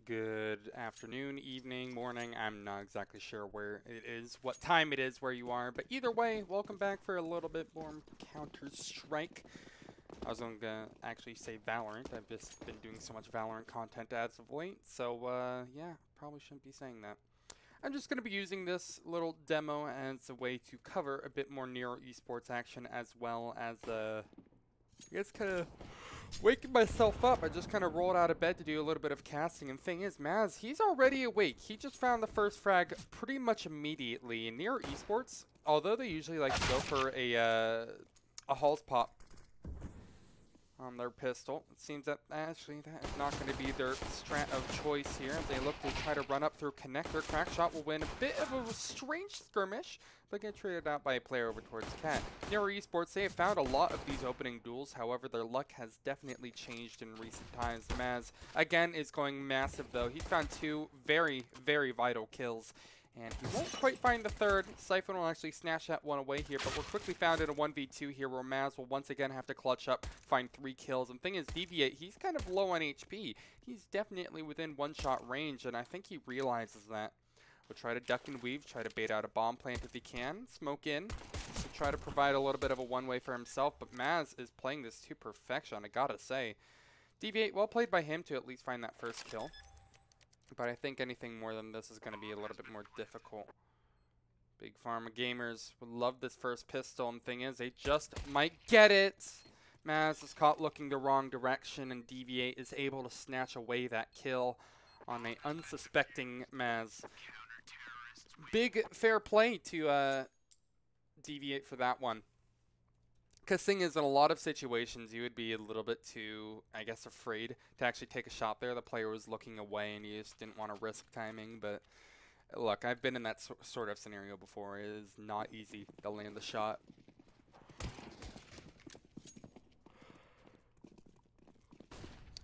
Good afternoon, evening, morning. I'm not exactly sure where it is, what time it is where you are, but either way, welcome back for a little bit more Counter-Strike. I was going to actually say Valorant. I've just been doing so much Valorant content as of late, so yeah, probably shouldn't be saying that. I'm just going to be using this little demo as a way to cover a bit more Nero Esports action as well as I guess kind of waking myself up. I just kind of rolled out of bed to do a little bit of casting, and thing is, Maz, he's already awake. He just found the first frag pretty much immediately. In Nero Esports, although they usually like to go for a Halls pop on their pistol, it seems that actually that is not going to be their strat of choice here. They look to try to run up through connector. Crackshot will win a bit of a strange skirmish, but get traded out by a player over towards Cat. Nero Esports, they have found a lot of these opening duels. However, their luck has definitely changed in recent times. Maz, again, is going massive, though. He's found two very, very vital kills. And he won't quite find the third. Siphon will actually snatch that one away here, but we're quickly found in a 1v2 here where Maz will once again have to clutch up, find 3 kills. And thing is, Deviate, he's kind of low on HP. He's definitely within one-shot range, and I think he realizes that. We'll try to duck and weave, try to bait out a bomb plant if he can, smoke in, to try to provide a little bit of a one-way for himself, but Maz is playing this to perfection, I gotta say. Deviate, well played by him to at least find that first kill. But I think anything more than this is going to be a little bit more difficult. Big Pharma Gamers would love this first pistol, and thing is, they just might get it. Maz is caught looking the wrong direction, and Deviate is able to snatch away that kill on a unsuspecting Maz. Big fair play to Deviate for that one. Because thing is, in a lot of situations, you would be a little bit too, I guess, afraid to actually take a shot there. The player was looking away, and you just didn't want to risk timing. But look, I've been in that sort of scenario before. It is not easy to land the shot.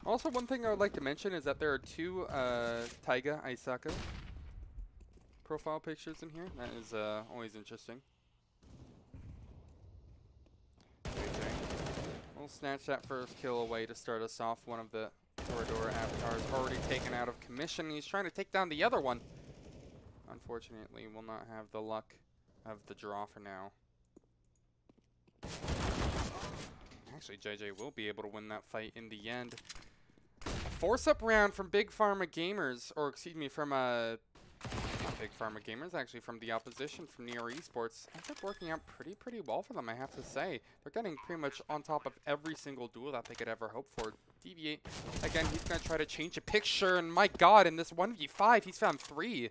Also, one thing I would like to mention is that there are two Taiga Aisaka profile pictures in here. That is always interesting. We'll snatch that first kill away to start us off. One of the Toradora avatars already taken out of commission. He's trying to take down the other one. Unfortunately, will not have the luck of the draw for now. Actually, JJ will be able to win that fight in the end. Force-up round from Big Pharma Gamers, or excuse me, from not Big Pharma Gamers, actually from the opposition, from Nero Esports. Ends up working out pretty well for them, I have to say. They're getting pretty much on top of every single duel that they could ever hope for. Deviate, again, he's going to try to change a picture, and my god, in this 1v5, he's found 3.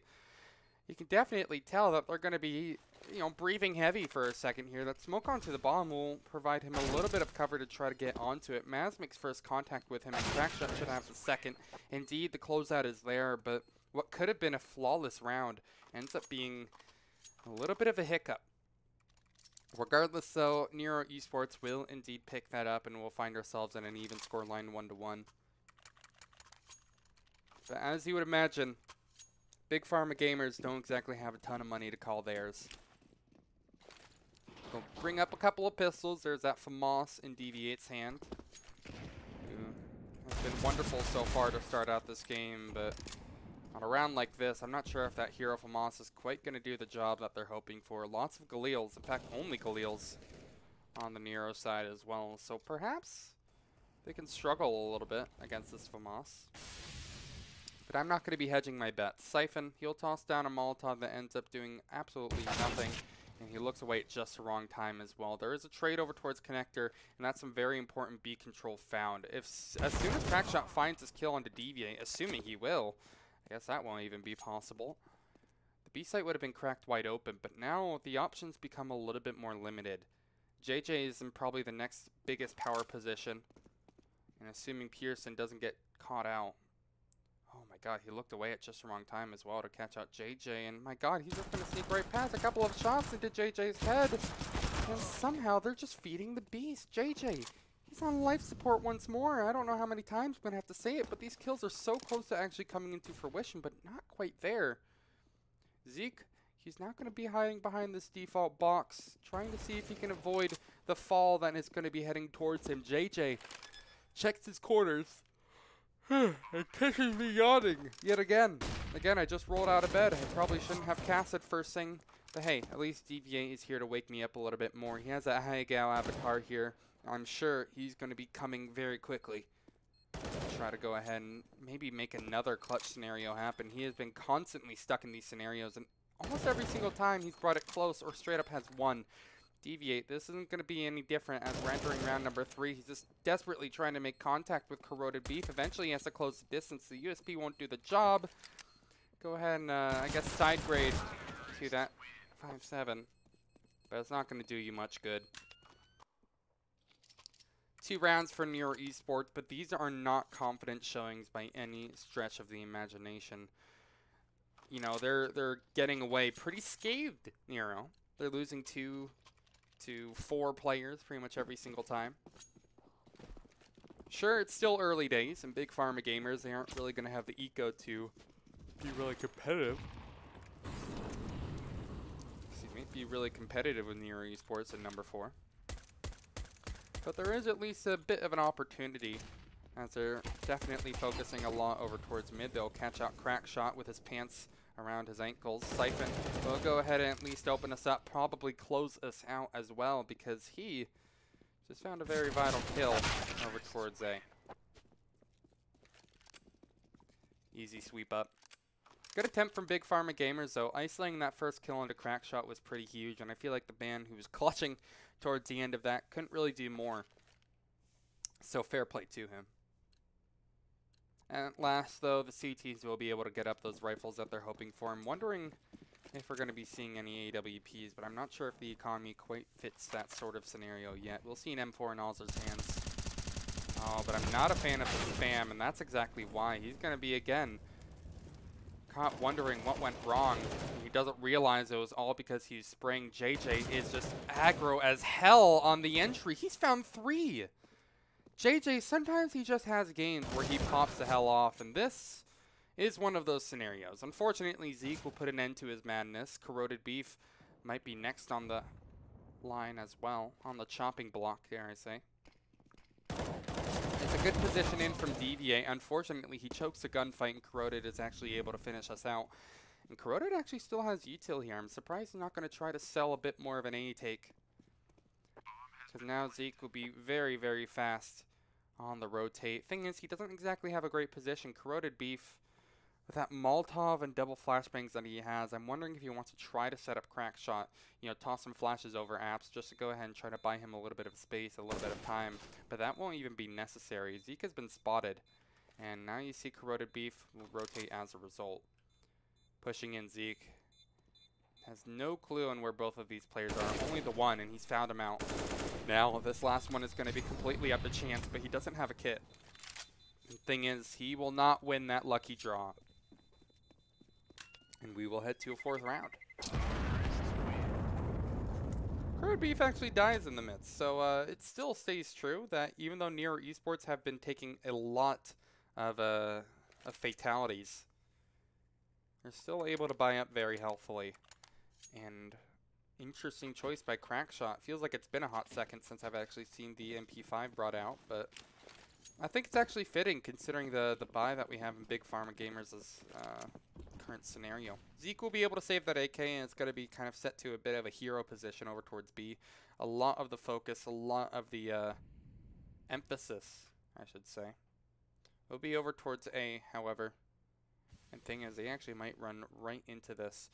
You can definitely tell that they're going to be, you know, breathing heavy for a second here. That smoke onto the bomb will provide him a little bit of cover to try to get onto it. Maz makes first contact with him, and Crackshot should have the second. Indeed, the closeout is there, but what could have been a flawless round ends up being a little bit of a hiccup. Regardless, though, Nero Esports will indeed pick that up, and we'll find ourselves in an even scoreline 1-1. But as you would imagine, Big Pharma Gamers don't exactly have a ton of money to call theirs. They'll bring up a couple of pistols. There's that FAMAS in Deviate's hand. It's been wonderful so far to start out this game, but on a round like this, I'm not sure if that hero FAMAS is quite going to do the job that they're hoping for. Lots of Galils, in fact, only Galils on the Nero side as well. So perhaps they can struggle a little bit against this FAMAS. But I'm not going to be hedging my bets. Siphon, he'll toss down a Molotov that ends up doing absolutely nothing. And he looks away at just the wrong time as well. There is a trade over towards Connector, and that's some very important B control found. As soon as Crackshot finds his kill onto Deviate, assuming he will, I guess that won't even be possible. The B site would have been cracked wide open, but now the options become a little bit more limited. JJ is in probably the next biggest power position, and assuming Pearson doesn't get caught out. Oh my god, he looked away at just the wrong time as well to catch out JJ, and my god, he's just going to sneak right past a couple of shots into JJ's head, and somehow they're just feeding the beast. JJ, he's on life support once more. I don't know how many times I'm going to have to say it, but these kills are so close to actually coming into fruition, but not quite there. Zeke, he's not going to be hiding behind this default box, trying to see if he can avoid the fall that is going to be heading towards him. JJ checks his corners. It catches me yawning yet again. Again, I just rolled out of bed. I probably shouldn't have casted first thing. But hey, at least Deviate is here to wake me up a little bit more. He has that Haigal avatar here. I'm sure he's going to be coming very quickly. Try to go ahead and maybe make another clutch scenario happen. He has been constantly stuck in these scenarios, and almost every single time he's brought it close or straight up has won. Deviate, this isn't going to be any different as we're entering round number 3. He's just desperately trying to make contact with Corroded Beef. Eventually he has to close the distance. The USP won't do the job. Go ahead and, I guess, side grade to that 5-7. But it's not going to do you much good. 2 rounds for Nero Esports, but these are not confident showings by any stretch of the imagination. You know, they're getting away pretty scathed, Nero. They're losing 2 to 4 players pretty much every single time. Sure, it's still early days, and Big Pharma Gamers, they aren't really going to have the eco to be really competitive. Excuse me, be really competitive with Nero Esports at number 4. But there is at least a bit of an opportunity, as they're definitely focusing a lot over towards mid. They'll catch out Crackshot with his pants around his ankles. Siphon will go ahead and at least open us up, probably close us out as well, because he just found a very vital kill over towards A. Easy sweep up. Good attempt from Big Pharma Gamers, though. Isolating that first kill into Crackshot was pretty huge, and I feel like the band who was clutching towards the end of that couldn't really do more. So fair play to him. And at last, though, the CTs will be able to get up those rifles that they're hoping for. I'm wondering if we're going to be seeing any AWPs, but I'm not sure if the economy quite fits that sort of scenario yet. We'll see an M4 in Alzer's hands. Oh, but I'm not a fan of the spam, and that's exactly why. He's going to be, again, caught wondering what went wrong. He doesn't realize it was all because he's spraying. JJ is just aggro as hell on the entry. He's found 3. JJ, sometimes he just has games where he pops the hell off, and this is one of those scenarios. Unfortunately, Zeke will put an end to his madness. Corroded Beef might be next on the line as well, on the chopping block, dare I say. It's a good position in from Deviate. Unfortunately, he chokes the gunfight, and Corroded is actually able to finish us out. And Corroded actually still has util here. I'm surprised he's not going to try to sell a bit more of an A take, because now Zeke will be very, very fast on the rotate. Thing is, he doesn't exactly have a great position. Corroded Beef, with that Molotov and double flashbangs that he has, I'm wondering if he wants to try to set up Crackshot, you know, toss some flashes over apps just to go ahead and try to buy him a little bit of space, a little bit of time. But that won't even be necessary. Zeke has been spotted, and now you see Corroded Beef will rotate as a result. Pushing in Zeke. Has no clue on where both of these players are. Only the one, and he's found him out. Now, this last one is going to be completely up to chance, but he doesn't have a kit. The thing is, he will not win that lucky draw. And we will head to a 4th round. Corroded Beef actually dies in the midst, so it still stays true that even though Nero Esports have been taking a lot of fatalities, they're still able to buy up very healthfully. And interesting choice by Crackshot. Feels like it's been a hot second since I've actually seen the MP5 brought out, but I think it's actually fitting considering the buy that we have in Big Pharma Gamers' current scenario. Zeke will be able to save that AK, and it's going to be kind of set to a bit of a hero position over towards B. A lot of the focus, a lot of the emphasis, I should say, will be over towards A, however. And thing is, they actually might run right into this.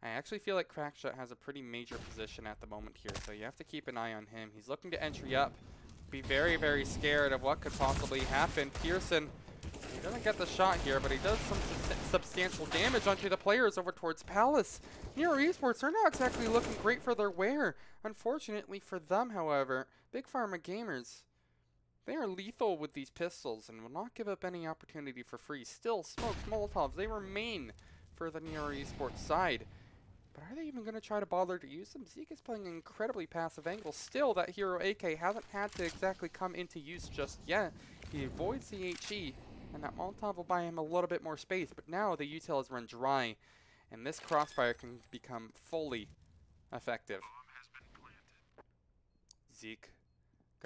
I actually feel like Crackshot has a pretty major position at the moment here, so you have to keep an eye on him. He's looking to entry up. Be very, very scared of what could possibly happen. Pearson, he doesn't get the shot here, but he does some substantial damage onto the players over towards Palace. Nero Esports are not exactly looking great for their wear. Unfortunately for them, however, Big Pharma Gamers, they are lethal with these pistols and will not give up any opportunity for free. Still, smokes, Molotovs, they remain for the Nero Esports side. But are they even going to try to bother to use them? Zeke is playing an incredibly passive angle. Still, that Hero AK hasn't had to exactly come into use just yet. He avoids the HE, and that Molotov will buy him a little bit more space. But now the util has run dry, and this crossfire can become fully effective. Zeke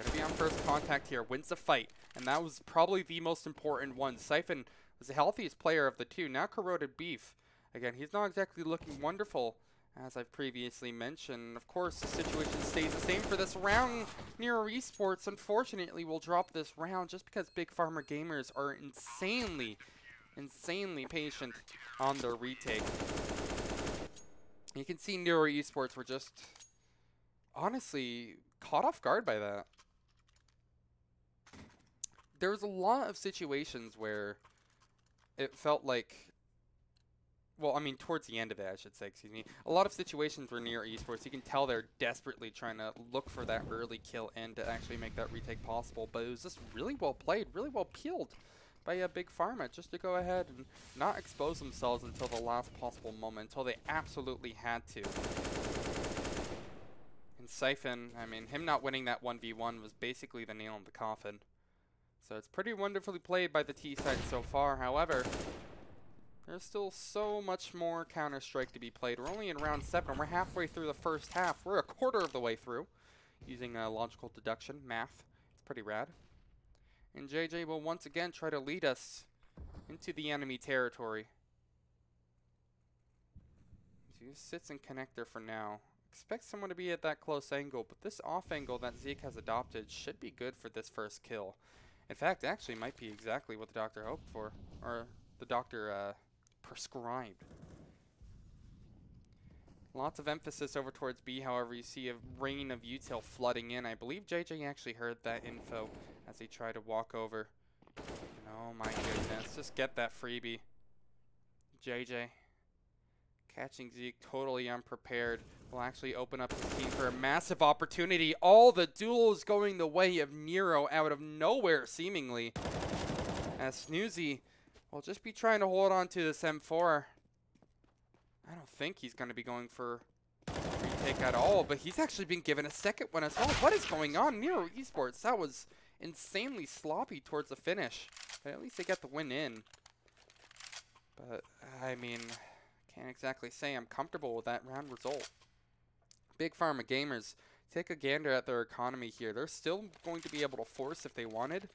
Going to be on first contact here. Wins the fight. And that was probably the most important one. Siphon was the healthiest player of the two. Now Corroded Beef. Again, he's not exactly looking wonderful, as I've previously mentioned. Of course, the situation stays the same for this round. Nero Esports, unfortunately, will drop this round just because Big Pharma Gamers are insanely patient on their retake. You can see Nero Esports were just, honestly, caught off guard by that. There was a lot of situations where it felt like, well, I mean, towards the end of it, I should say, excuse me. A lot of situations where Nero Esports, you can tell they're desperately trying to look for that early kill and to actually make that retake possible. But it was just really well played, really well peeled by a Big Pharma just to go ahead and not expose themselves until the last possible moment, until they absolutely had to. And Siphon, I mean, him not winning that 1v1 was basically the nail in the coffin. So it's pretty wonderfully played by the T side so far. However, there's still so much more Counter-Strike to be played. We're only in round 7. We're halfway through the first half. We're a quarter of the way through using logical deduction, math. It's pretty rad. And JJ will once again try to lead us into the enemy territory. So he sits in connector for now. Expect someone to be at that close angle, but this off angle that Zeke has adopted should be good for this first kill. In fact, actually might be exactly what the doctor hoped for, or the doctor prescribed. Lots of emphasis over towards B, however, you see a rain of util flooding in. I believe JJ actually heard that info as he tried to walk over. Oh my goodness, just get that freebie. JJ, catching Zeke totally unprepared, will actually open up his team for a massive opportunity. All the duels going the way of Nero out of nowhere, seemingly. As Snoozy will just be trying to hold on to this M4. I don't think he's going to be going for retake at all, but he's actually been given a second one as well. What is going on? Nero Esports, that was insanely sloppy towards the finish. But at least they got the win in. But, I mean, can't exactly say I'm comfortable with that round result. Big Pharma Gamers, take a gander at their economy here. They're still going to be able to force if they wanted.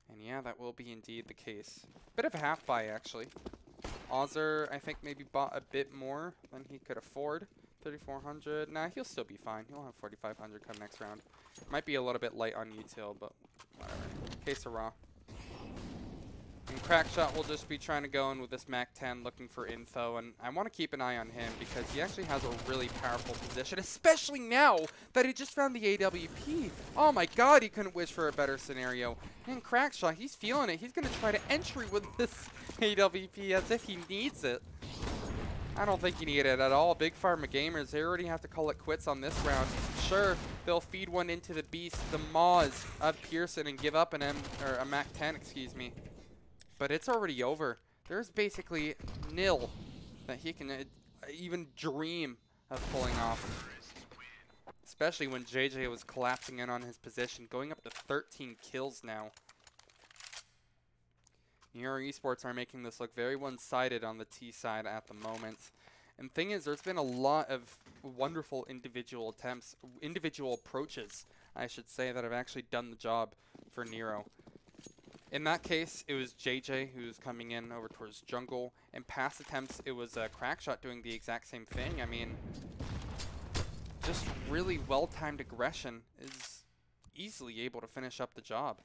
And yeah, that will be indeed the case. Bit of a half buy, actually. Ozzer, I think, maybe bought a bit more than he could afford. 3,400. Nah, he'll still be fine. He'll have 4,500 come next round. Might be a little bit light on util, but whatever. Que sera. And Crackshot will just be trying to go in with this MAC-10 looking for info, and I want to keep an eye on him because he actually has a really powerful position, especially now that he just found the AWP. Oh my god, he couldn't wish for a better scenario. And Crackshot, he's feeling it. He's going to try to entry with this AWP as if he needs it. I don't think he needed it at all. Big Pharma Gamers, they already have to call it quits on this round. Sure, they'll feed one into the beast, the maws of Pearson, and give up a MAC-10, excuse me. But it's already over. There's basically nil that he can even dream of pulling off. Especially when JJ was collapsing in on his position, going up to 13 kills now. Nero Esports are making this look very one-sided on the T side at the moment. And thing is, there's been a lot of wonderful individual attempts, individual approaches, I should say, that have actually done the job for Nero. In that case, it was JJ who was coming in over towards jungle. In past attempts, it was Crackshot doing the exact same thing. I mean, just really well-timed aggression is easily able to finish up the job.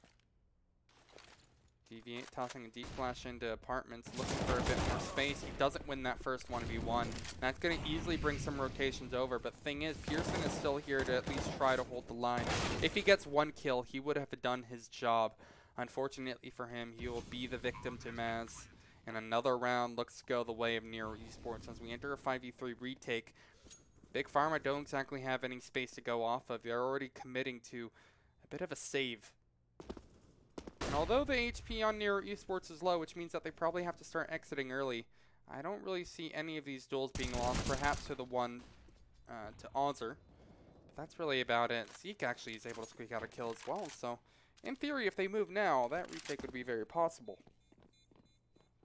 Deviate, tossing a deep flash into apartments, looking for a bit more space. He doesn't win that first 1v1. That's going to easily bring some rotations over, but thing is, Pearson is still here to at least try to hold the line. If he gets one kill, he would have done his job. Unfortunately for him, he will be the victim to Maz. And another round looks to go the way of Nero Esports as we enter a 5v3 retake. Big Pharma don't exactly have any space to go off of. They're already committing to a bit of a save. And although the HP on Nero Esports is low, which means that they probably have to start exiting early, I don't really see any of these duels being lost, perhaps to the one to Ozzer. But that's really about it. Zeke actually is able to squeak out a kill as well, so in theory, if they move now, that retake would be very possible.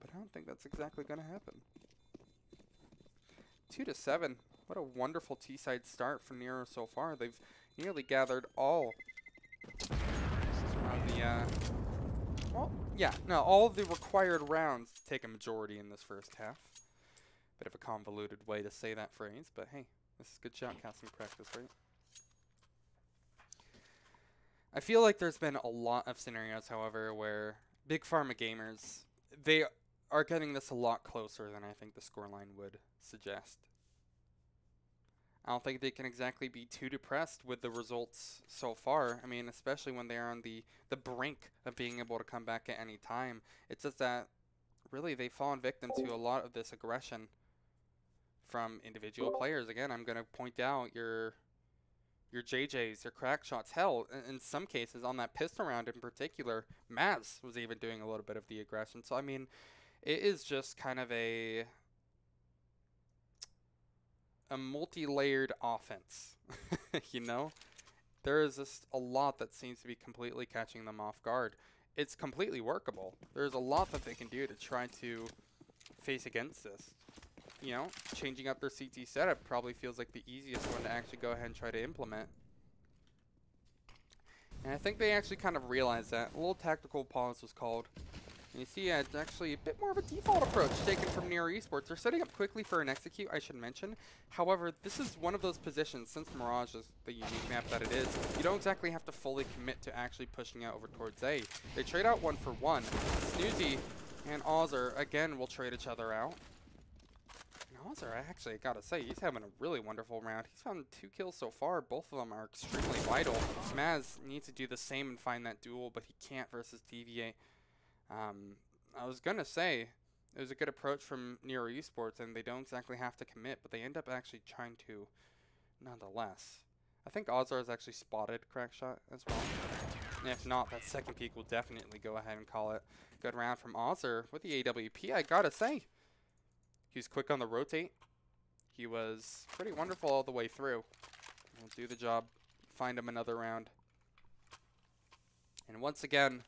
But I don't think that's exactly going to happen. 2-7. What a wonderful T-side start for Nero so far. They've nearly gathered all Well, yeah, no, all of the required rounds take a majority in this first half. Bit of a convoluted way to say that phrase, but hey, this is good shoutcasting practice, right? I feel like there's been a lot of scenarios, however, where Big Pharma gamers, they are getting this a lot closer than I think the scoreline would suggest. I don't think they can exactly be too depressed with the results so far. I mean, especially when they are on the brink of being able to come back at any time. It's just that, really, they've fallen victim to a lot of this aggression from individual players. Again, I'm going to point out your JJs, your crack shots. Hell, in some cases, on that pistol round in particular, Maz was even doing a little bit of the aggression. So, I mean, it is just kind of a multi-layered offense, you know? There is just a lot that seems to be completely catching them off guard. It's completely workable. There's a lot that they can do to try to face against this. You know, changing up their CT setup probably feels like the easiest one to actually go ahead and try to implement. And I think they actually kind of realized that. A little tactical pause was called. And you see, it's actually a bit more of a default approach taken from Nero Esports. They're setting up quickly for an execute, I should mention. However, this is one of those positions, since Mirage is the unique map that it is, you don't exactly have to fully commit to actually pushing out over towards A. They trade out 1 for 1. Snoozy and Ozzer, again, will trade each other out. And Ozzer, I actually gotta say, he's having a really wonderful round. He's found 2 kills so far. Both of them are extremely vital. Maz needs to do the same and find that duel, but he can't versus Deviate. I was gonna say it was a good approach from Nero Esports, and they don't exactly have to commit, but they end up actually trying to nonetheless. I think Ozzer has actually spotted Crackshot as well. And if not, that second peek will definitely go ahead and call it. Good round from Ozzer with the AWP, I gotta say. He was quick on the rotate. He was pretty wonderful all the way through. We'll do the job, find him another round. And once again,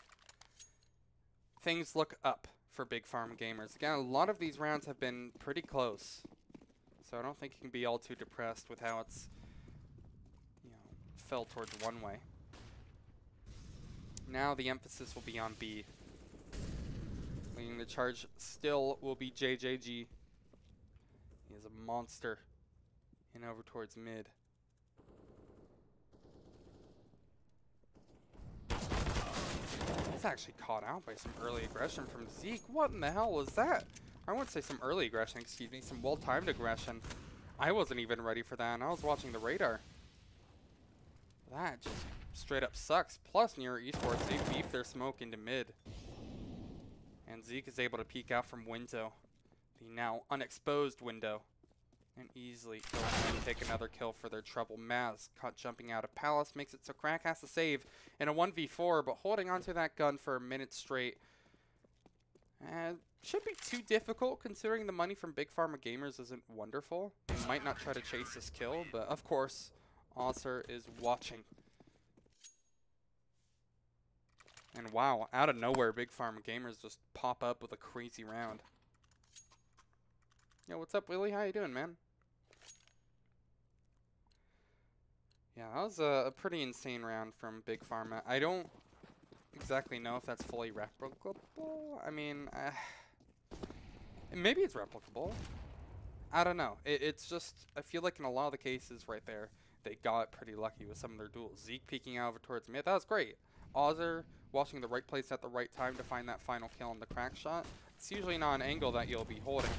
things look up for Big Pharma gamers. Again, a lot of these rounds have been pretty close, so I don't think you can be all too depressed with how it's, you know, fell towards one way. Now the emphasis will be on B. Leading the charge still will be JJG. He is a monster. And over towards mid. He's actually caught out by some early aggression from Zeke. What in the hell was that? I wouldn't say some early aggression, excuse me, some well-timed aggression. I wasn't even ready for that, and I was watching the radar. That just straight up sucks. Plus, Nero Esports, they beefed their smoke into mid. And Zeke is able to peek out from window, the now unexposed window, and easily go ahead and take another kill for their trouble. Maz caught jumping out of Palace, makes it so Crack has to save in a 1v4, but holding onto that gun for a minute straight. Should be too difficult considering the money from Big Pharma gamers isn't wonderful. They might not try to chase this kill, but of course, Ozzer is watching. And wow, out of nowhere, Big Pharma gamers just pop up with a crazy round. Yo, what's up, Willie? How you doing, man? Yeah, that was a pretty insane round from Big Pharma. I don't exactly know if that's fully replicable. I mean, maybe it's replicable. I don't know. It's just, I feel like in a lot of the cases right there, they got pretty lucky with some of their duels. Zeke peeking out over towards mid, that was great. Ozzer watching the right place at the right time to find that final kill on the crack shot. It's usually not an angle that you'll be holding.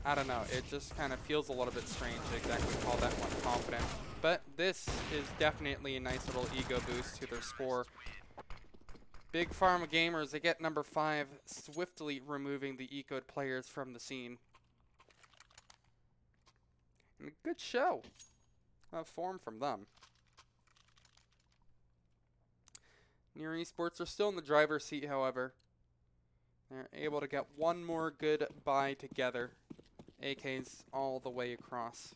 I don't know. It just kind of feels a little bit strange to exactly call that one confident. But this is definitely a nice little ego boost to their score. Big Pharma gamers, they get number 5, swiftly removing the ecoed players from the scene. And a good show of form from them. Nero Esports are still in the driver's seat, however. They're able to get one more good buy together. AKs all the way across.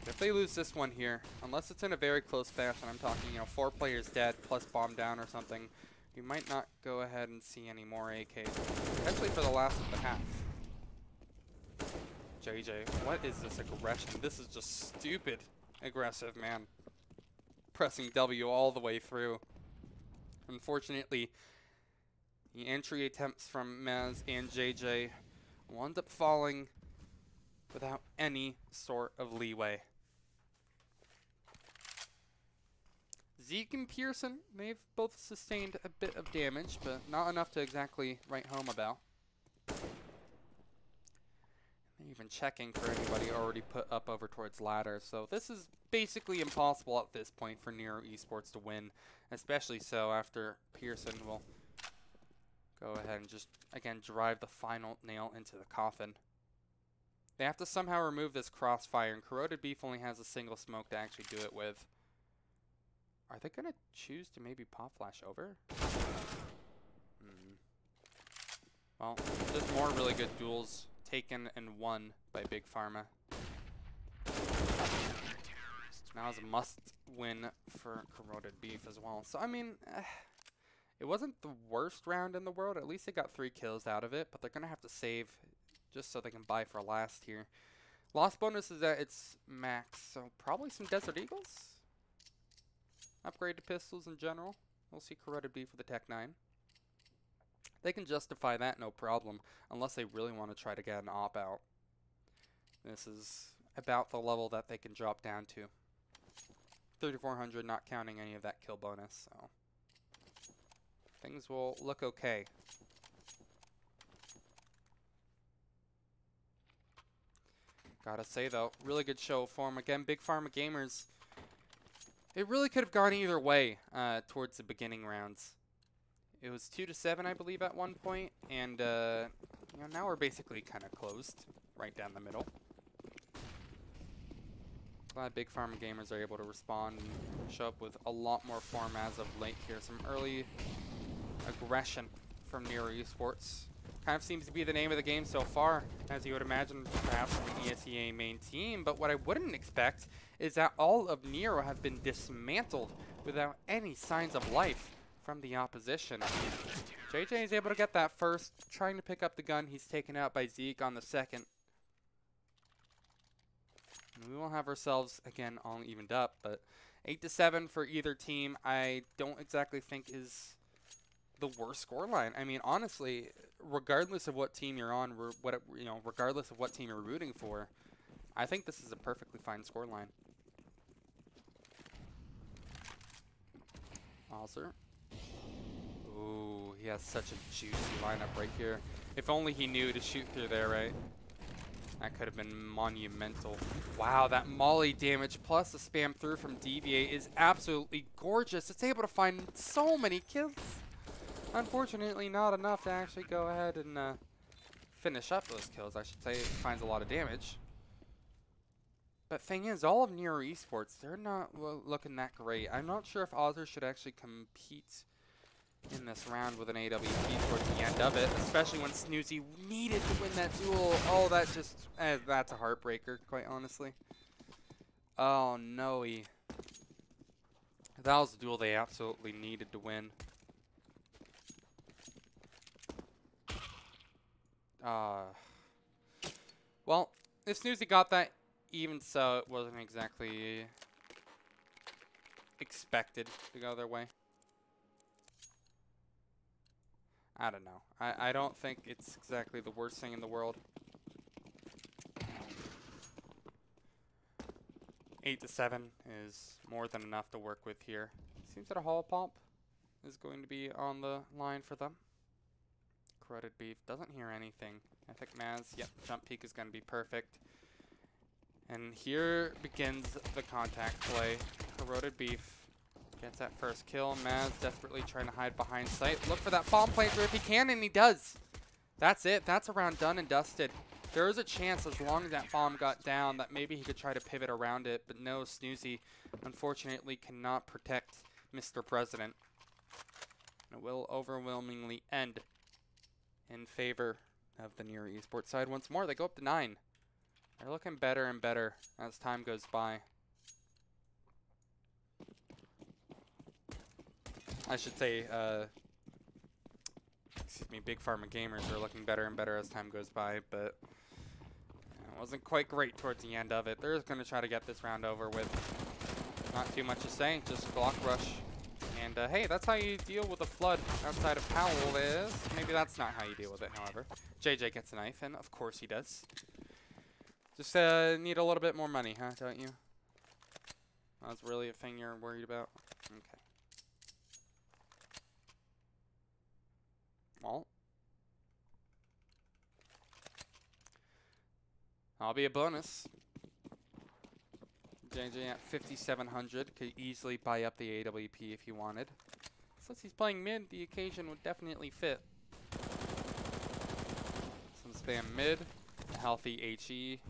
If they lose this one here, unless it's in a very close fashion, I'm talking, 4 players dead plus bomb down or something, you might not go ahead and see any more AKs. Especially for the last of the half. JJ, what is this aggression? This is just stupid aggressive, man. pressing W all the way through. Unfortunately, the entry attempts from Maz and JJ will end up falling without any sort of leeway. Zeke and Pearson, they've both sustained a bit of damage, but not enough to exactly write home about. They're even checking for anybody already put up over towards ladder, so this is basically impossible at this point for Nero Esports to win, especially so after Pearson will go ahead and just, again, drive the final nail into the coffin. They have to somehow remove this crossfire, and Corroded Beef only has a single smoke to actually do it with. Are they going to choose to maybe pop flash over? Well, just more really good duels taken and won by Big Pharma. Now is a must win for Corroded Beef as well. So, I mean, it wasn't the worst round in the world. At least they got 3 kills out of it, but they're going to have to save just so they can buy for last here. Loss bonus is at its max, so probably some Desert Eagles? Upgrade to pistols in general. We'll see Corroded Beef with the Tech 9. They can justify that no problem, unless they really want to try to get an op out. This is about the level that they can drop down to. 3,400, not counting any of that kill bonus, so things will look okay. Gotta say though, really good show for them. Again, Big Pharma Gamers, it really could have gone either way towards the beginning rounds. It was 2-7, I believe, at one point, and you know, now we're basically kind of closed right down the middle. Glad Big Pharma Gamers are able to respond and show up with a lot more form as of late here. Some early aggression from Nero Esports. Kind of seems to be the name of the game so far, as you would imagine, perhaps from the ESEA main team. But what I wouldn't expect is that all of Nero have been dismantled without any signs of life from the opposition. JJ is able to get that first, trying to pick up the gun. He's taken out by Zeke on the second. And we will have ourselves, again, all evened up. But 8-7 for either team, I don't exactly think is the worst scoreline. I mean, honestly, regardless of what team you're on, regardless of what team you're rooting for, I think this is a perfectly fine scoreline. Alzer. Ooh, he has such a juicy lineup right here. If only he knew to shoot through there, right? That could have been monumental. Wow, that molly damage plus the spam through from Deviate is absolutely gorgeous. It's able to find so many kills. Unfortunately, not enough to actually go ahead and finish up those kills, I should say. It finds a lot of damage. But thing is, all of Nero Esports, they're not looking that great. I'm not sure if Ozzer should actually compete in this round with an AWP towards the end of it, especially when Snoozy needed to win that duel. Oh, that just, that's a heartbreaker, quite honestly. Oh, no. That was a duel they absolutely needed to win. Well, if Snoozy got that, even so, it wasn't exactly expected to go their way. I don't know. I don't think it's exactly the worst thing in the world. 8-7 is more than enough to work with here. Seems that a hall pop is going to be on the line for them. Corroded Beef doesn't hear anything. I think Maz, yep, jump peek is going to be perfect. And here begins the contact play. Corroded Beef gets that first kill. Maz desperately trying to hide behind sight. Look for that bomb plant through if he can, and he does. That's it. That's a round done and dusted. There was a chance, as long as that bomb got down, that maybe he could try to pivot around it. But no, Snoozy unfortunately cannot protect Mr. President. And it will overwhelmingly end in favor of the Nero Esports side once more. They go up to 9. They're looking better and better as time goes by. I should say, excuse me, Big Pharma Gamers are looking better and better as time goes by, but it wasn't quite great towards the end of it. They're just going to try to get this round over with. Not too much to say, just block rush. And hey, that's how you deal with a flood outside of Powell is. Maybe that's not how you deal with it, however. JJ gets a knife, and of course he does. Just need a little bit more money, huh, don't you? That's really a thing you're worried about? Okay. Well. I'll be a bonus. JJ at 5,700 could easily buy up the AWP if he wanted. Since he's playing mid, the occasion would definitely fit. Some spam mid, a healthy HE.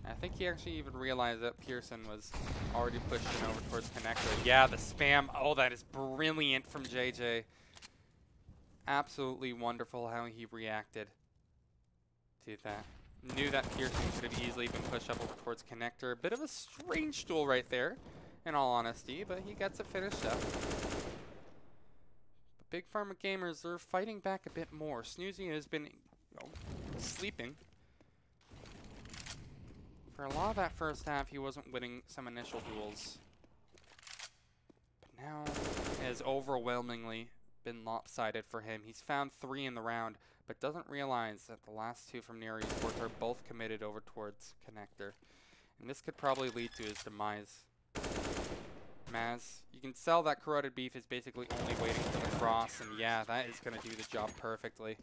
I think he actually even realized that Pearson was already pushing over towards connector. Yeah, the spam. Oh, that is brilliant from JJ. Absolutely wonderful how he reacted to that. Knew that Pearson could have easily been pushed up over towards connector. A bit of a strange duel right there, in all honesty, but he gets it finished up. But Big Pharma Gamers are fighting back a bit more. Snoozy has been sleeping. For a lot of that first half, he wasn't winning some initial duels. But now it has overwhelmingly been lopsided for him. He's found 3 in the round, but doesn't realize that the last 2 from Nero Esports are both committed over towards connector. And this could probably lead to his demise. Maz, you can sell that corroded beef is basically only waiting for the cross, and yeah, that is going to do the job perfectly.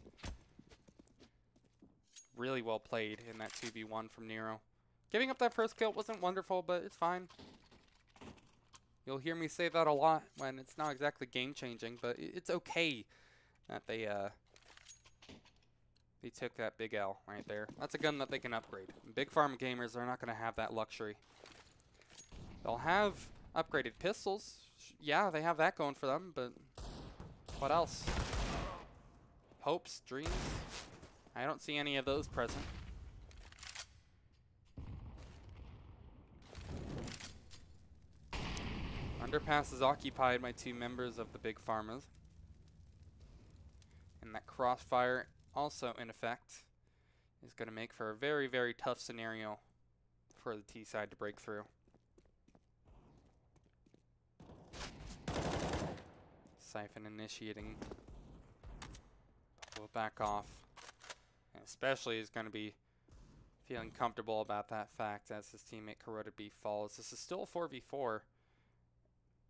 Really well played in that 2v1 from Nero. Giving up that first kill wasn't wonderful, but it's fine. You'll hear me say that a lot when it's not exactly game-changing, but it's okay that they took that big L right there. That's a gun that they can upgrade. Big Pharma Gamers are not going to have that luxury. They'll have upgraded pistols. Yeah, they have that going for them, but what else? Hopes, dreams? I don't see any of those present. Underpass is occupied by 2 members of the Big Pharmas. And that crossfire, also in effect, is going to make for a very, very tough scenario for the T side to break through. Siphon initiating. We'll back off. And especially is going to be feeling comfortable about that fact as his teammate Corroded Beef falls. This is still a 4v4.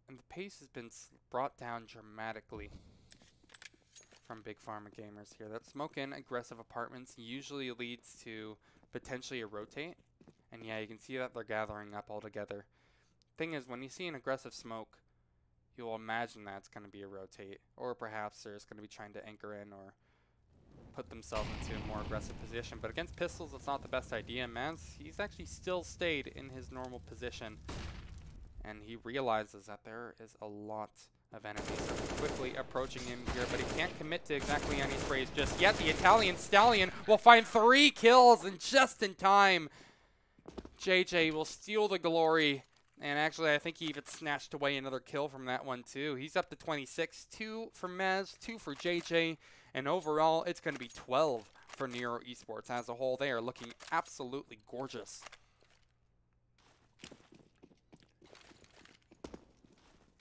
And the pace has been brought down dramatically from Big Pharma Gamers here. That smoke in aggressive apartments usually leads to potentially a rotate. And yeah, you can see that they're gathering up all together. Thing is, when you see an aggressive smoke, you'll imagine that it's going to be a rotate. Or perhaps they're just going to be trying to anchor in or put themselves into a more aggressive position. But against pistols, it's not the best idea. Maz, he's actually still stayed in his normal position. And he realizes that there is a lot of enemies that are quickly approaching him here, but he can't commit to exactly any sprays just yet. The Italian Stallion will find 3 kills, and just in time, JJ will steal the glory. And actually, I think he even snatched away another kill from that one too. He's up to 26, 2 for Maz, 2 for JJ, and overall, it's going to be 12 for Nero Esports as a whole. They are looking absolutely gorgeous.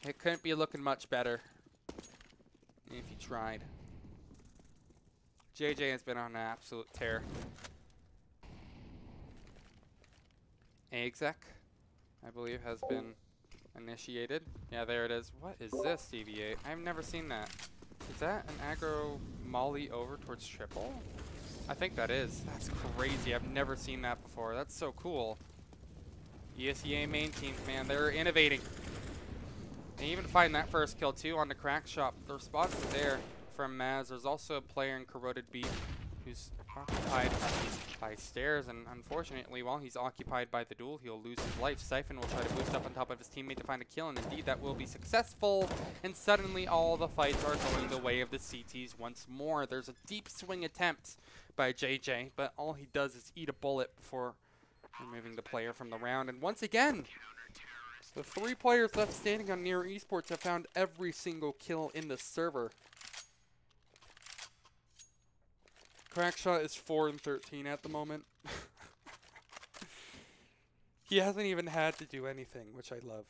It couldn't be looking much better if you tried. JJ has been on an absolute tear. Exec, I believe, has been initiated. Yeah, there it is. What is this, DV8? I've never seen that. Is that an aggro molly over towards triple? I think that is. That's crazy. I've never seen that before. That's so cool. ESEA main teams, man, they're innovating. They even find that first kill too on the crack shop. The response is there from Maz. There's also a player in Corroded Beef who's occupied by stairs, and unfortunately, while he's occupied by the duel, he'll lose his life. Siphon will try to boost up on top of his teammate to find a kill, and indeed that will be successful. And suddenly all the fights are going the way of the CTs once more. There's a deep swing attempt by JJ, but all he does is eat a bullet before removing the player from the round. And once again, the 3 players left standing on Nero Esports have found every single kill in the server. Crackshot is 4-13 at the moment. He hasn't even had to do anything, which I love.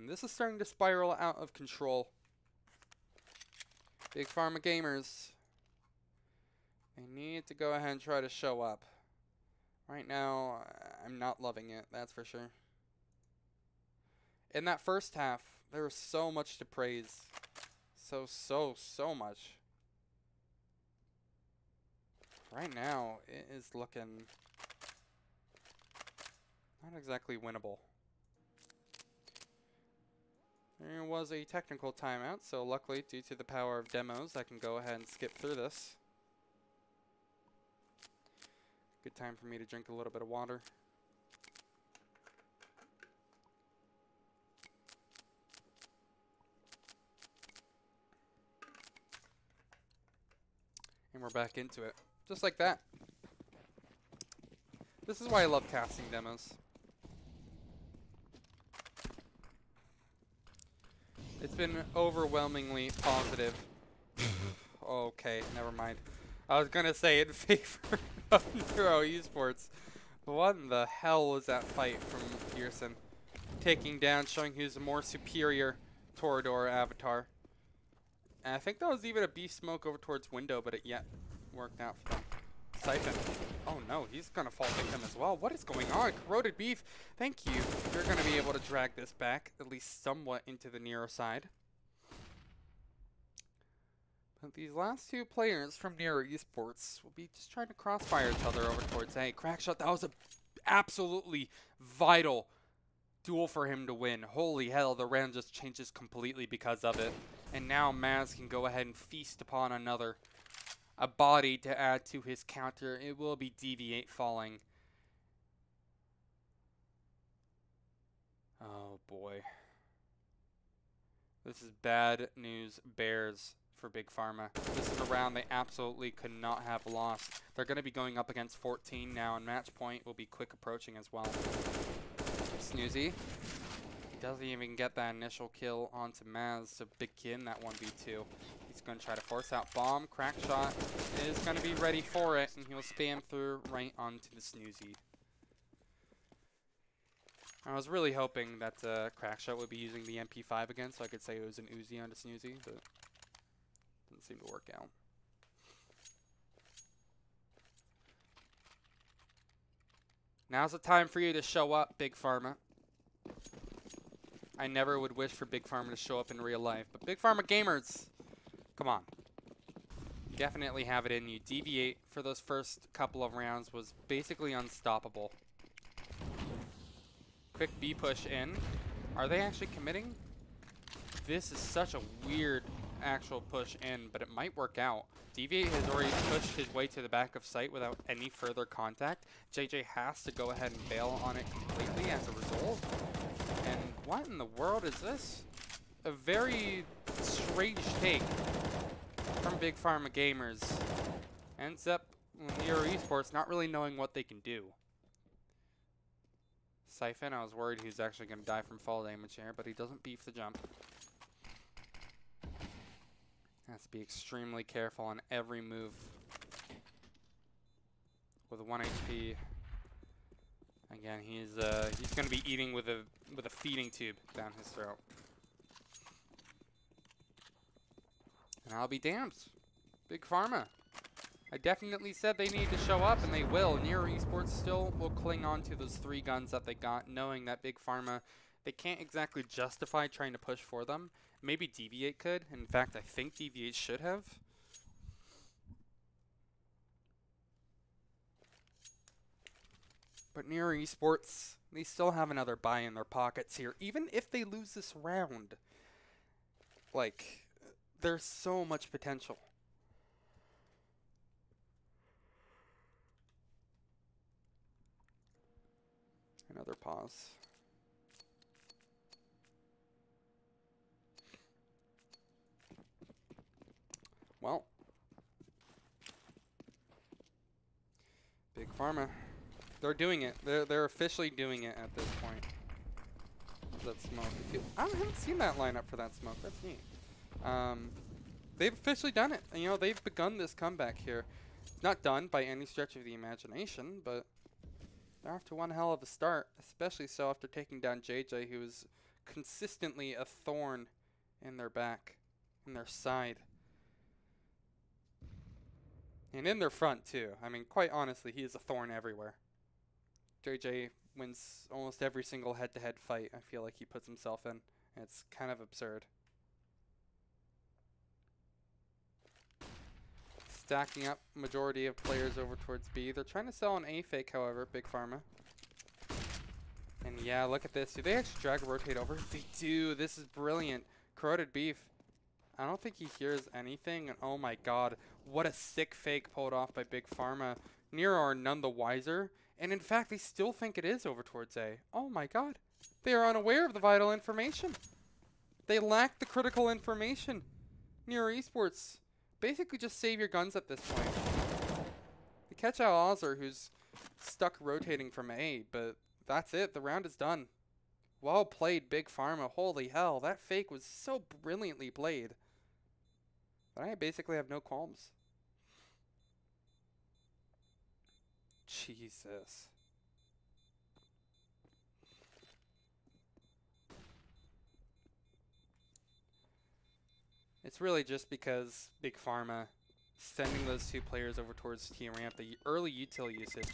And this is starting to spiral out of control. Big Pharma Gamers, they need to go ahead and try to show up. Right now, I'm not loving it, that's for sure. In that first half, there was so much to praise. So much. Right now, it is looking not exactly winnable. There was a technical timeout, so luckily, due to the power of demos, I can go ahead and skip through this. Good time for me to drink a little bit of water. And we're back into it. Just like that. This is why I love casting demos. It's been overwhelmingly positive. Okay, never mind. I was gonna say in favor of Neuro Esports. What in the hell was that fight from Pearson? Taking down, showing who's a more superior Torador avatar. And I think that was even a beef smoke over towards window, but it yet worked out for them. Siphon. Oh no, he's gonna fall victim as well. What is going on? Corroded beef. Thank you. You're gonna be able to drag this back, at least somewhat, into the Nero side. But these last two players from Nero Esports will be just trying to crossfire each other over towards A. Crackshot, that was a absolutely vital duel for him to win. Holy hell, the round just changes completely because of it. And now Maz can go ahead and feast upon a body to add to his counter. It will be Deviate falling. Oh boy. This is bad news bears for Big Pharma. This is a round they absolutely could not have lost. They're going to be going up against 14 now, and match point will be quick approaching as well. Snoozy. He doesn't even get that initial kill onto Maz, so Big Kin that 1v2. He's going to try to force out bomb. Crackshot is going to be ready for it, and he'll spam through right onto the Snoozy. I was really hoping that Crackshot would be using the MP5 again, so I could say it was an Uzi onto Snoozy, but didn't seem to work out. Now's the time for you to show up, Big Pharma. I never would wish for Big Pharma to show up in real life, but Big Pharma Gamers, come on. You definitely have it in you. Deviate for those first couple of rounds was basically unstoppable. Quick B push in. Are they actually committing? This is such a weird actual push in, but it might work out. Deviate has already pushed his way to the back of site without any further contact. JJ has to go ahead and bail on it completely as a result. And what in the world is this? A very strange take from Big Pharma Gamers. Ends up Nero Esports not really knowing what they can do. Siphon, I was worried he was actually going to die from fall damage here, but he doesn't beef the jump. Has to be extremely careful on every move. With 1 HP, again, he's going to be eating with a feeding tube down his throat. And I'll be damned. Big Pharma. I definitely said they need to show up, and they will. Nero Esports still will cling on to those 3 guns that they got, knowing that Big Pharma, they can't exactly justify trying to push for them. Maybe Deviate could. In fact, I think Deviate should have. But Nero Esports, they still have another buy in their pockets here. Even if they lose this round, like, there's so much potential. Another pause. Well, Big Pharma, they're doing it. They're officially doing it at this point. That smoke. I haven't seen that lineup for that smoke. That's neat. They've officially done it. And, you know, they've begun this comeback here. Not done by any stretch of the imagination, but they're off to one hell of a start, especially so after taking down JJ, who was consistently a thorn in their back, in their side. And in their front, too. I mean, quite honestly, he is a thorn everywhere. JJ wins almost every single head-to-head fight I feel like he puts himself in. And it's kind of absurd. Stacking up majority of players over towards B. They're trying to sell an A fake, however, Big Pharma. And yeah, look at this. Do they actually drag rotate over? They do. This is brilliant. Corroded Beef. I don't think he hears anything. And oh my god, what a sick fake pulled off by Big Pharma. Nero are none the wiser. And in fact, they still think it is over towards A. Oh my god. They are unaware of the vital information. They lack the critical information. Nero Esports, basically just save your guns at this point. They catch out Ozzer, who's stuck rotating from A, but that's it. The round is done. Well played, Big Pharma. Holy hell, that fake was so brilliantly played. But I basically have no qualms. Jesus. It's really just because Big Pharma sending those two players over towards T ramp, the early util usage.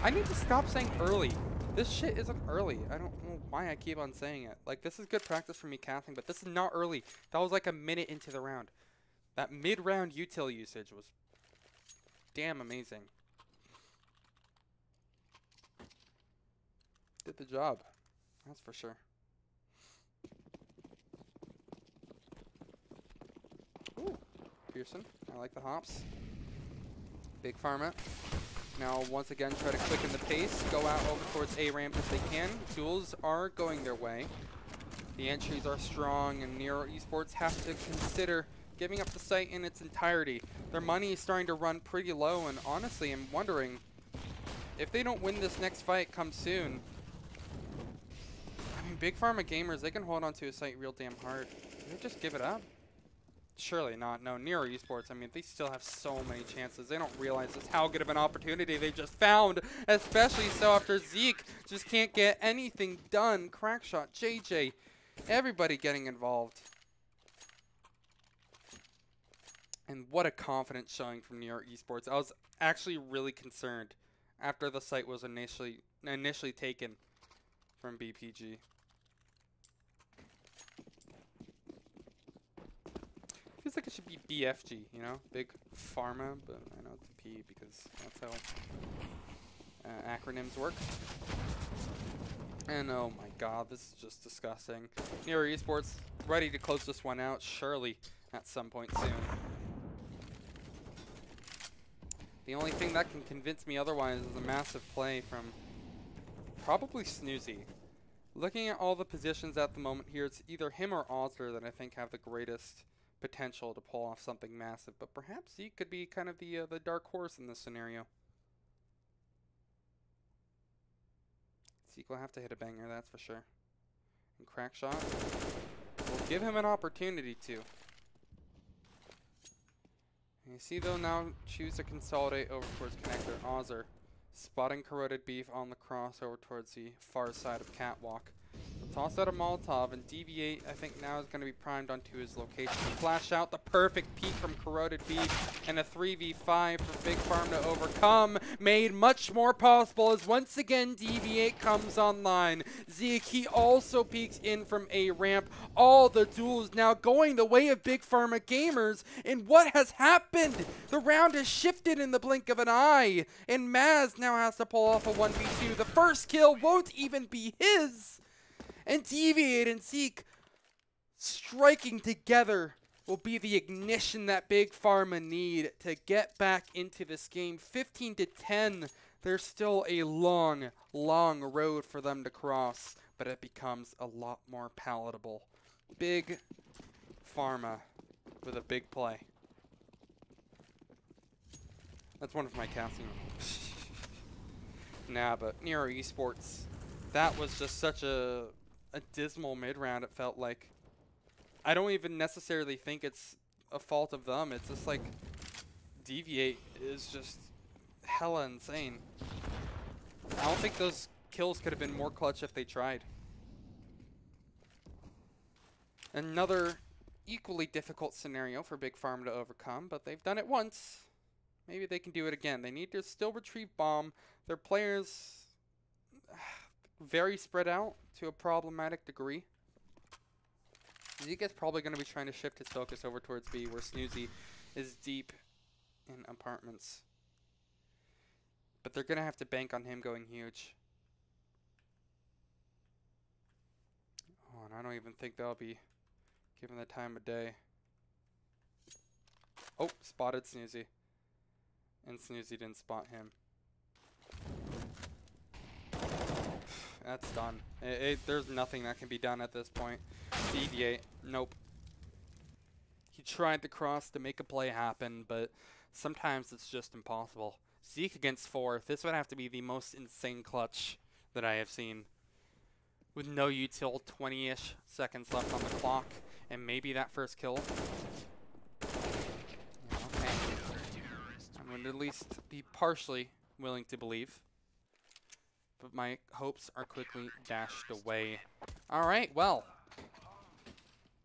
I need to stop saying early. This shit isn't early. I don't know why I keep on saying it. Like, this is good practice for me casting, but this is not early. That was like a minute into the round. That mid-round util usage was damn amazing. Did the job. That's for sure. Ooh, Pearson. I like the hops. Big Pharma. Now, once again, try to quicken the pace. Go out over towards A ramp if they can. Duels are going their way. The entries are strong, and Nero Esports have to consider giving up the site in its entirety. Their money is starting to run pretty low, and honestly, I'm wondering if they don't win this next fight come soon. I mean, Big Pharma gamers, they can hold on to a site real damn hard. Do they just give it up? Surely not. No, Nero Esports, I mean, they still have so many chances. They don't realize just how good of an opportunity they just found, especially so after Zeke just can't get anything done. Crackshot, JJ, everybody getting involved. And what a confident showing from Nero Esports. I was actually really concerned after the site was initially taken from BPG. Feels like it should be BFG, you know? Big Pharma, but I know it's P because that's how acronyms work. And oh my god, this is just disgusting. Nero Esports ready to close this one out, surely, at some point soon. The only thing that can convince me otherwise is a massive play from probably Snoozy. Looking at all the positions at the moment here, it's either him or Ozzer that I think have the greatest potential to pull off something massive, but perhaps Zeke could be kind of the dark horse in this scenario. Zeke will have to hit a banger, that's for sure. And Crackshot will give him an opportunity to. And you see, they'll now choose to consolidate over towards Connector. Ozzer spotting Corroded Beef on the crossover towards the far side of Catwalk. Toss out a Molotov, and Deviate, I think now is going to be primed onto his location. Flash out the perfect peek from Corroded Beef, and a 3v5 for Big Pharma to overcome. Made much more possible as once again Deviate comes online. Zeke, he also peeks in from A ramp. All the duels now going the way of Big Pharma gamers. And what has happened? The round has shifted in the blink of an eye, and Maz now has to pull off a 1v2. The first kill won't even be his. And Deviate and Zeke striking together will be the ignition that Big Pharma need to get back into this game. 15-10. There's still a long, long road for them to cross, but it becomes a lot more palatable. Big Pharma with a big play. That's one of my casting. Nah, but Nero Esports, that was just such a dismal mid-round, it felt like. I don't even necessarily think it's a fault of them. It's just like Deviate is just hella insane. I don't think those kills could have been more clutch if they tried. Another equally difficult scenario for Big Pharma to overcome, but they've done it once. Maybe they can do it again. They need to still retrieve bomb. Their players very spread out to a problematic degree. Zeke is probably going to be trying to shift his focus over towards B, where Snoozy is deep in apartments. But they're going to have to bank on him going huge. Oh, and I don't even think they'll be given the time of day. Oh, spotted Snoozy. And Snoozy didn't spot him. That's done. There's nothing that can be done at this point. Deviate. Nope. He tried to cross to make a play happen, but sometimes it's just impossible. Zeke against 4. This would have to be the most insane clutch that I have seen. With no util, 20-ish seconds left on the clock, and maybe that first kill. Okay. I'm going to at least be partially willing to believe. But my hopes are quickly dashed away. All right, well,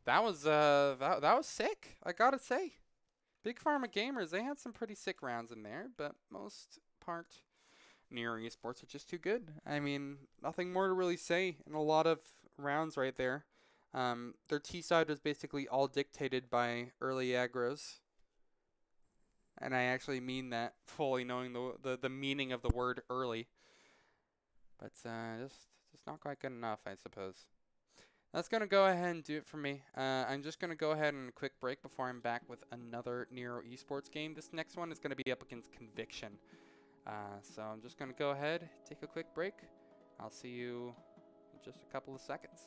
that was that was sick. I gotta say, Big Pharma Gamers, they had some pretty sick rounds in there, but most part, Nero Esports are just too good. I mean, nothing more to really say in a lot of rounds right there. Their T side was basically all dictated by early aggros. And I actually mean that fully, knowing the meaning of the word early. But just not quite good enough, I suppose. That's going to go ahead and do it for me. I'm just going to go ahead and a quick break before I'm back with another Nero Esports game. This next one is going to be up against Conviction. So I'm just going to go ahead, take a quick break. I'll see you in just a couple of seconds.